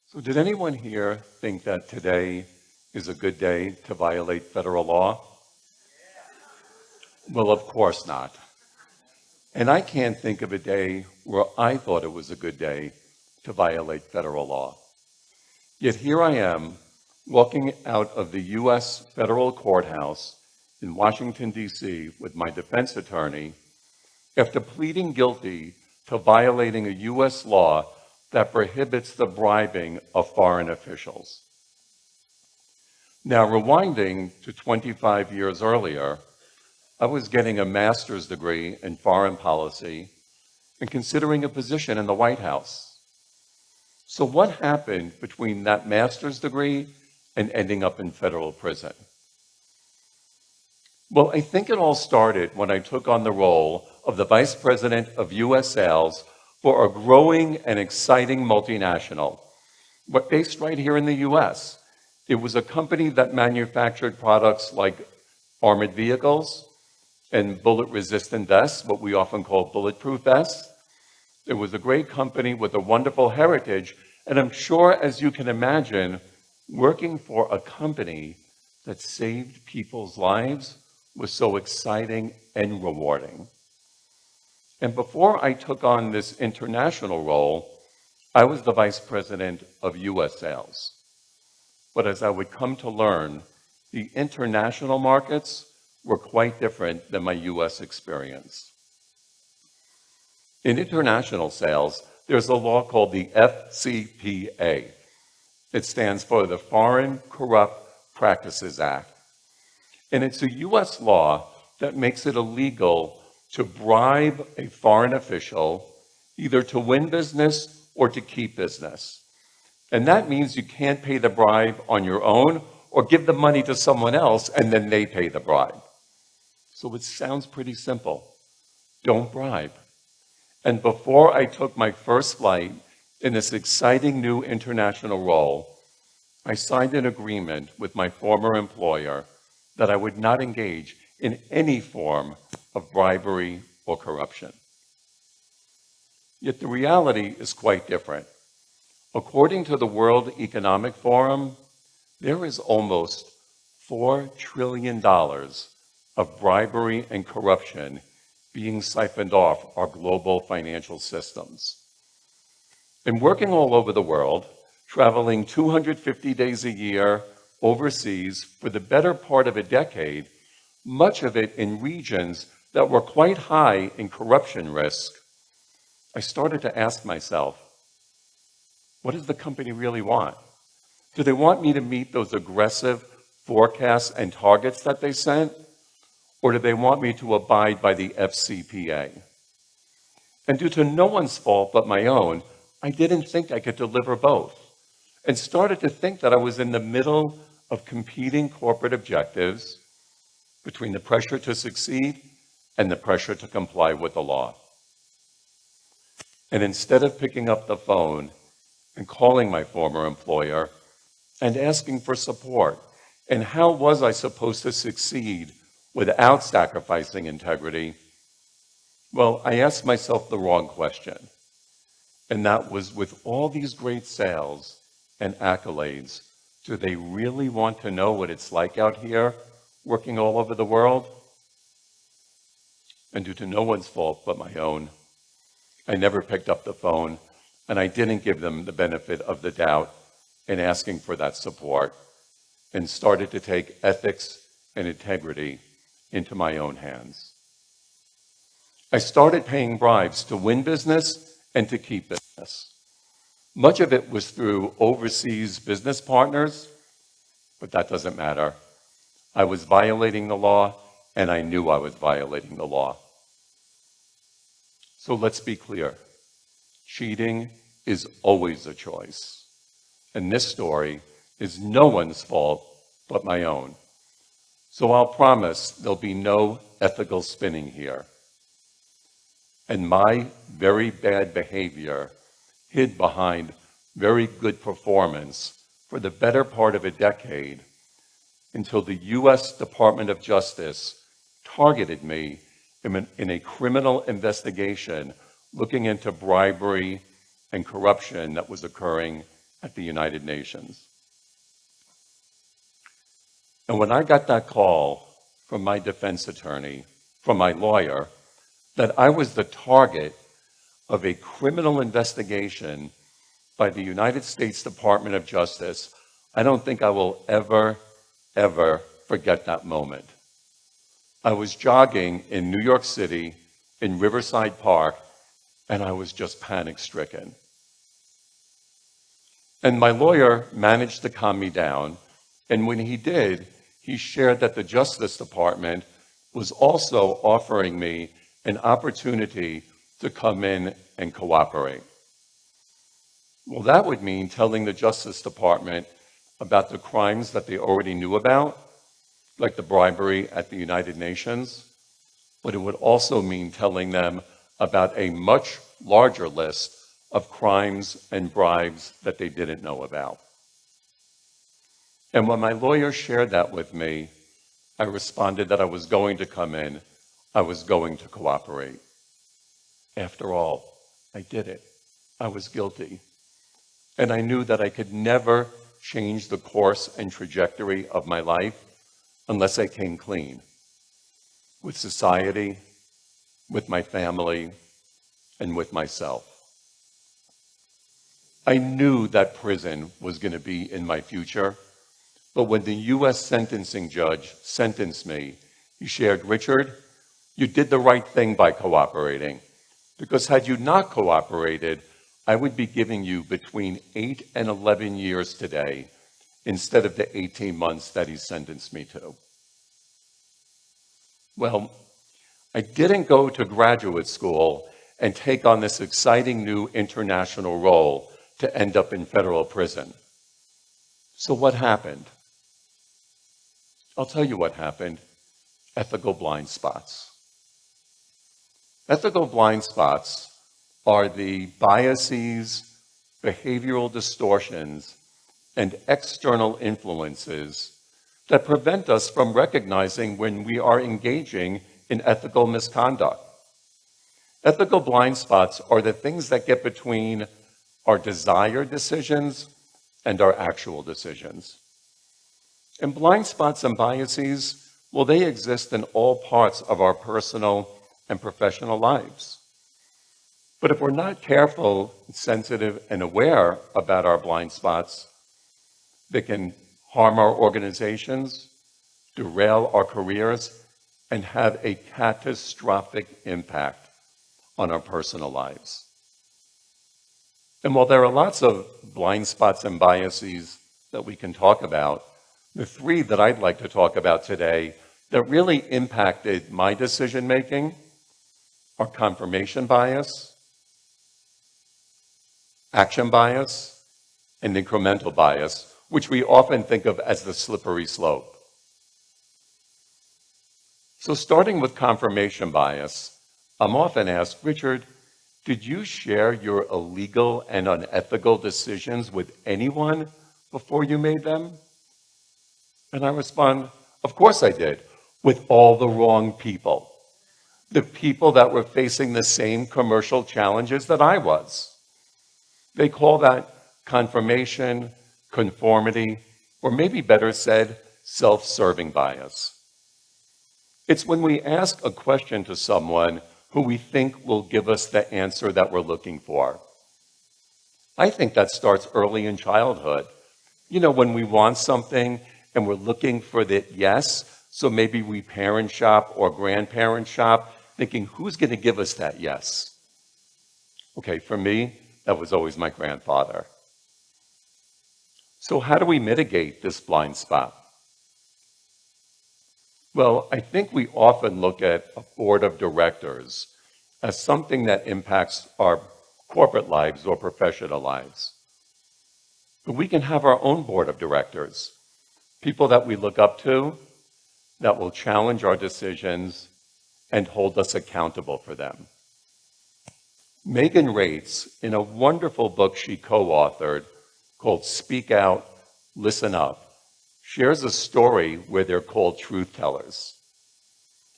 So did anyone here think that today is a good day to violate federal law? Well, of course not. And I can't think of a day where I thought it was a good day to violate federal law. Yet here I am, walking out of the U.S. federal courthouse in Washington, D.C., with my defense attorney after pleading guilty to violating a U.S. law that prohibits the bribing of foreign officials. Now, rewinding to 25 years earlier, I was getting a master's degree in foreign policy and considering a position in the White House. So what happened between that master's degree and ending up in federal prison? Well, I think it all started when I took on the role of the Vice President of U.S. Sales for a growing and exciting multinational, but based right here in the U.S. It was a company that manufactured products like armored vehicles and bullet-resistant vests, what we often call bulletproof vests. It was a great company with a wonderful heritage, and I'm sure, as you can imagine, working for a company that saved people's lives was so exciting and rewarding. And before I took on this international role, I was the vice president of U.S. sales. But as I would come to learn, the international markets were quite different than my U.S. experience. In international sales, there's a law called the FCPA. It stands for the Foreign Corrupt Practices Act. And it's a U.S. law that makes it illegal to bribe a foreign official either to win business or to keep business. And that means you can't pay the bribe on your own or give the money to someone else and then they pay the bribe. So it sounds pretty simple. Don't bribe. And before I took my first flight in this exciting new international role, I signed an agreement with my former employer that I would not engage in any form of bribery or corruption. Yet the reality is quite different. According to the World Economic Forum, there is almost $4 trillion of bribery and corruption being siphoned off our global financial systems. And working all over the world, traveling 250 days a year overseas for the better part of a decade, much of it in regions that were quite high in corruption risk, I started to ask myself, what does the company really want? Do they want me to meet those aggressive forecasts and targets that they sent? Or do they want me to abide by the FCPA? And due to no one's fault but my own, I didn't think I could deliver both and started to think that I was in the middle of competing corporate objectives between the pressure to succeed and the pressure to comply with the law. And instead of picking up the phone and calling my former employer and asking for support, and how was I supposed to succeed without sacrificing integrity? Well, I asked myself the wrong question. And that was, with all these great sales and accolades, do they really want to know what it's like out here, working all over the world? And due to no one's fault but my own, I never picked up the phone, and I didn't give them the benefit of the doubt in asking for that support, and started to take ethics and integrity into my own hands. I started paying bribes to win business and to keep business. Much of it was through overseas business partners, but that doesn't matter. I was violating the law, and I knew I was violating the law. So let's be clear. Cheating is always a choice. And this story is no one's fault but my own. So I'll promise there'll be no ethical spinning here. And my very bad behavior hid behind very good performance for the better part of a decade until the U.S. Department of Justice targeted me in a criminal investigation looking into bribery and corruption that was occurring at the United Nations. And when I got that call from my defense attorney, from my lawyer, that I was the target of a criminal investigation by the United States Department of Justice, I don't think I will ever, ever forget that moment. I was jogging in New York City in Riverside Park, and I was just panic-stricken. And my lawyer managed to calm me down, and when he did, he shared that the Justice Department was also offering me an opportunity to come in and cooperate. Well, that would mean telling the Justice Department about the crimes that they already knew about, like the bribery at the United Nations, but it would also mean telling them about a much larger list of crimes and bribes that they didn't know about. And when my lawyer shared that with me, I responded that I was going to come in, I was going to cooperate. After all, I did it. I was guilty. And I knew that I could never change the course and trajectory of my life unless I came clean with society, with my family, and with myself. I knew that prison was going to be in my future, but when the U.S. sentencing judge sentenced me, he shared, "Richard, you did the right thing by cooperating, because had you not cooperated, I would be giving you between 8 and 11 years today instead of the 18 months that he sentenced me to." Well, I didn't go to graduate school and take on this exciting new international role to end up in federal prison. So what happened? I'll tell you what happened. Ethical blind spots. Ethical blind spots are the biases, behavioral distortions, and external influences that prevent us from recognizing when we are engaging in ethical misconduct. Ethical blind spots are the things that get between our desired decisions and our actual decisions. And blind spots and biases, well, they exist in all parts of our personal and professional lives. But if we're not careful, sensitive, and aware about our blind spots, they can harm our organizations, derail our careers, and have a catastrophic impact on our personal lives. And while there are lots of blind spots and biases that we can talk about, the three that I'd like to talk about today that really impacted my decision-making are confirmation bias, action bias, and incremental bias, which we often think of as the slippery slope. So starting with confirmation bias, I'm often asked, "Richard, did you share your illegal and unethical decisions with anyone before you made them?" And I respond, "Of course I did, with all the wrong people. The people that were facing the same commercial challenges that I was." They call that confirmation, conformity, or maybe better said, self-serving bias. It's when we ask a question to someone who we think will give us the answer that we're looking for. I think that starts early in childhood. You know, when we want something and we're looking for the yes, so maybe we parent shop or grandparent shop, thinking, who's going to give us that yes? Okay, for me, that was always my grandfather. So how do we mitigate this blind spot? Well, I think we often look at a board of directors as something that impacts our corporate lives or professional lives. But we can have our own board of directors, people that we look up to, that will challenge our decisions and hold us accountable for them. Megan Raitz, in a wonderful book she co-authored called Speak Out, Listen Up, shares a story where they're called truth tellers.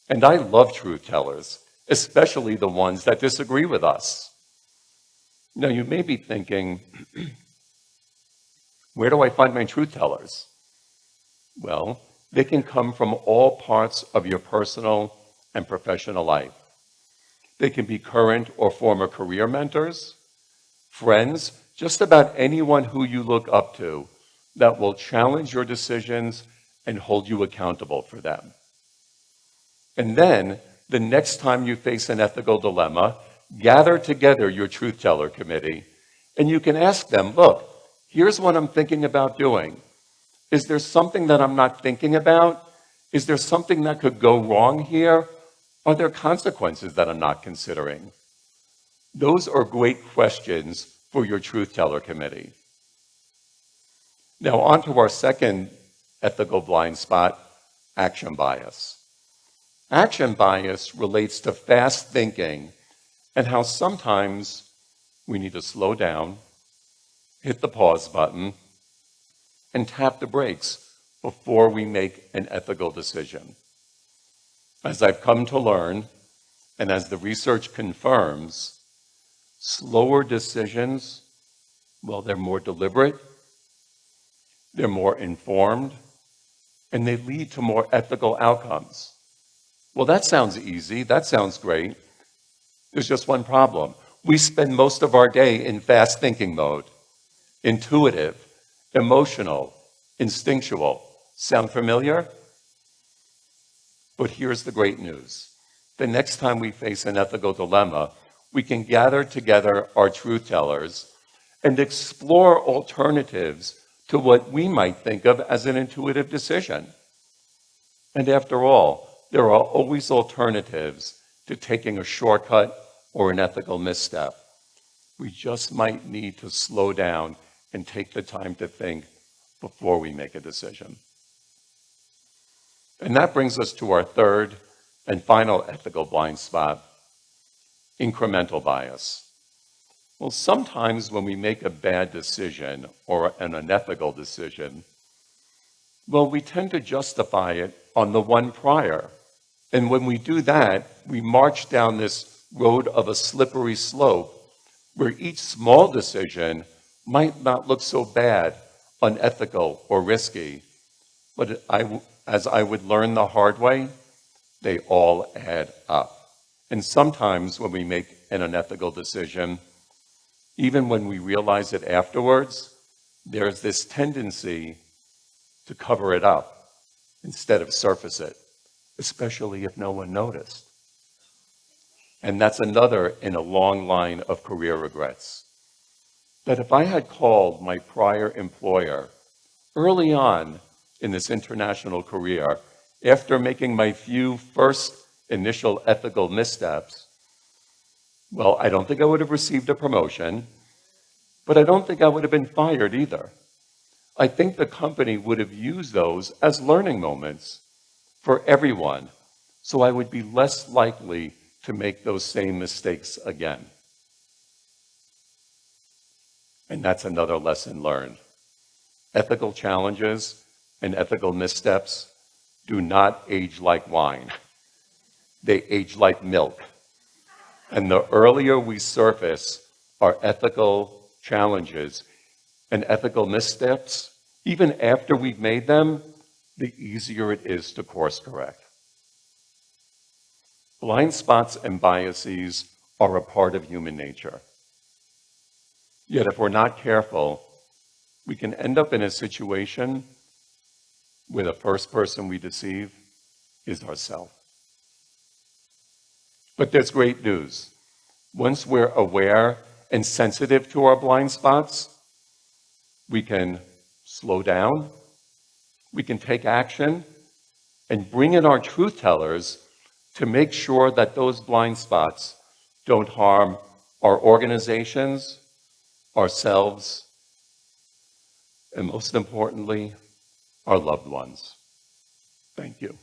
And I love truth tellers, especially the ones that disagree with us. Now, you may be thinking, Where do I find my truth tellers? Well, they can come from all parts of your personal and professional life. They can be current or former career mentors, friends, just about anyone who you look up to that will challenge your decisions and hold you accountable for them. And then, the next time you face an ethical dilemma, gather together your truth teller committee, and you can ask them, look, here's what I'm thinking about doing. Is there something that I'm not thinking about? Is there something that could go wrong here? Are there consequences that I'm not considering? Those are great questions for your truth teller committee. Now, on to our second ethical blind spot, action bias. Action bias relates to fast thinking and how sometimes we need to slow down, hit the pause button, and tap the brakes before we make an ethical decision. As I've come to learn, and as the research confirms, slower decisions, well, they're more deliberate, they're more informed, and they lead to more ethical outcomes. Well, that sounds easy. That sounds great. There's just one problem. We spend most of our day in fast thinking mode, intuitive, emotional, instinctual. Sound familiar? But here's the great news. The next time we face an ethical dilemma, we can gather together our truth tellers and explore alternatives to what we might think of as an intuitive decision. And after all, there are always alternatives to taking a shortcut or an ethical misstep. We just might need to slow down and take the time to think before we make a decision. And that brings us to our third and final ethical blind spot, incremental bias. Well, sometimes when we make a bad decision or an unethical decision, well, we tend to justify it on the one prior. And when we do that, we march down this road of a slippery slope where each small decision might not look so bad, unethical, or risky, but as I would learn the hard way, they all add up. And sometimes when we make an unethical decision, even when we realize it afterwards, there's this tendency to cover it up instead of surface it, especially if no one noticed. And that's another in a long line of career regrets. That if I had called my prior employer early on in this international career, after making my few first initial ethical missteps, well, I don't think I would have received a promotion, but I don't think I would have been fired either. I think the company would have used those as learning moments for everyone, so I would be less likely to make those same mistakes again. And that's another lesson learned. Ethical challenges and ethical missteps do not age like wine. They age like milk. And the earlier we surface our ethical challenges and ethical missteps, even after we've made them, the easier it is to course correct. Blind spots and biases are a part of human nature. Yet if we're not careful, we can end up in a situation where the first person we deceive is ourselves. But there's great news. Once we're aware and sensitive to our blind spots, we can slow down, we can take action, and bring in our truth tellers to make sure that those blind spots don't harm our organizations, ourselves, and most importantly, our loved ones. Thank you.